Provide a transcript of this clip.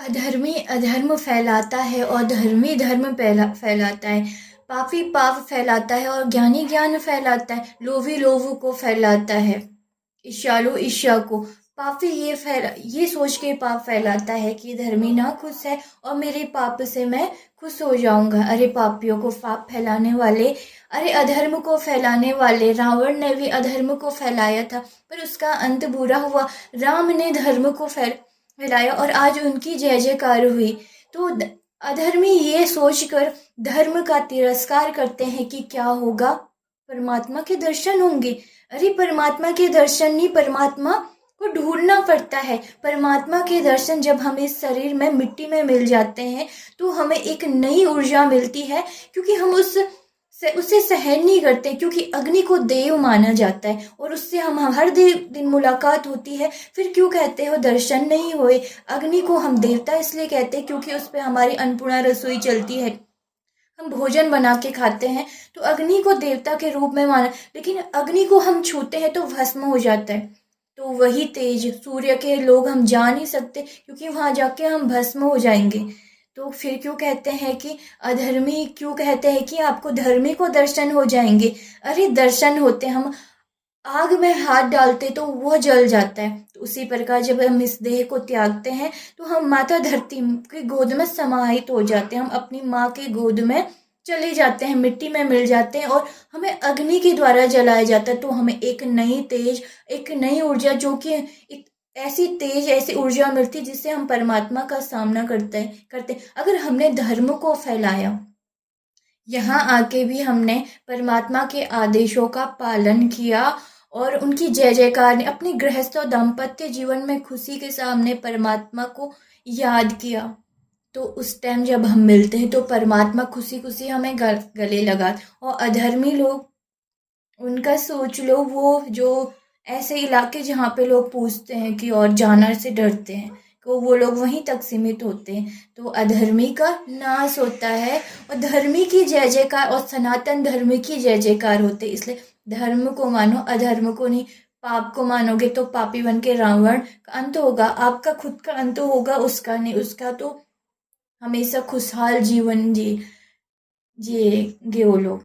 अधर्मी अधर्म फैलाता है और धर्मी धर्म फैलाता है। पापी पाप फैलाता है और ज्ञानी ज्ञान फैलाता है। लोभी लोभ को फैलाता है। ईर्ष्यालु ईर्ष्या को। पापी ये सोच के पाप फैलाता है कि धर्मी ना खुश है और मेरे पाप से मैं खुश हो जाऊंगा। अरे पापियों को, पाप फैलाने वाले, अरे अधर्म को फैलाने वाले, रावण ने भी अधर्म को फैलाया था पर उसका अंत बुरा हुआ। राम ने धर्म को फैलाया और आज उनकी जय जयकार हुई। तो अधर्मी ये सोचकर धर्म का तिरस्कार करते हैं कि क्या होगा, परमात्मा के दर्शन होंगे। अरे परमात्मा के दर्शन नहीं, परमात्मा को ढूंढना पड़ता है। परमात्मा के दर्शन जब हम इस शरीर में मिट्टी में मिल जाते हैं तो हमें एक नई ऊर्जा मिलती है, क्योंकि हम उसे सहन नहीं करते, क्योंकि अग्नि को देव माना जाता है और उससे हम हर दिन मुलाकात होती है। फिर क्यों कहते हो दर्शन नहीं हुए? अग्नि को हम देवता इसलिए कहते हैं क्योंकि उस पर हमारी अन्नपूर्णा रसोई चलती है, हम भोजन बना के खाते हैं, तो अग्नि को देवता के रूप में माना। लेकिन अग्नि को हम छूते हैं तो भस्म हो जाता है। तो वही तेज सूर्य के लोग हम जा नहीं सकते, क्योंकि वहां जाके हम भस्म हो जाएंगे। तो फिर क्यों कहते हैं कि अधर्मी, क्यों कहते हैं कि आपको धर्मी को दर्शन हो जाएंगे? अरे दर्शन होते, हम आग में हाथ डालते तो वो जल जाता है। तो उसी प्रकार जब हम इस देह को त्यागते हैं तो हम माता धरती की गोद में समाहित हो जाते हैं, हम अपनी माँ के गोद में चले जाते हैं, मिट्टी में मिल जाते हैं और हमें अग्नि के द्वारा जलाया जाता है। तो हमें एक नई तेज, एक नई ऊर्जा, जो कि एक ऐसी तेज, ऐसी ऊर्जा मिलती है जिससे हम परमात्मा का सामना करते अगर हमने धर्म को फैलाया, यहाँ आके भी हमने परमात्मा के आदेशों का पालन किया और उनकी जय जयकार ने अपने गृहस्थ और दाम्पत्य जीवन में खुशी के सामने परमात्मा को याद किया, तो उस टाइम जब हम मिलते हैं तो परमात्मा खुशी खुशी हमें गले लगा। और अधर्मी लोग, उनका सोच लो, वो जो ऐसे इलाके जहाँ पे लोग पूछते हैं कि और जानवर से डरते हैं, तो वो लोग वहीं तक सीमित होते हैं। तो अधर्मी का नाश होता है और धर्मी की जय जयकार, और सनातन धर्म की जय जयकार होते। इसलिए धर्म को मानो, अधर्म को नहीं। पाप को मानोगे तो पापी बन के रावण का अंत होगा, आपका खुद का अंत होगा, उसका नहीं। उसका तो हमेशा खुशहाल जीवन जिएंगे वो लोग।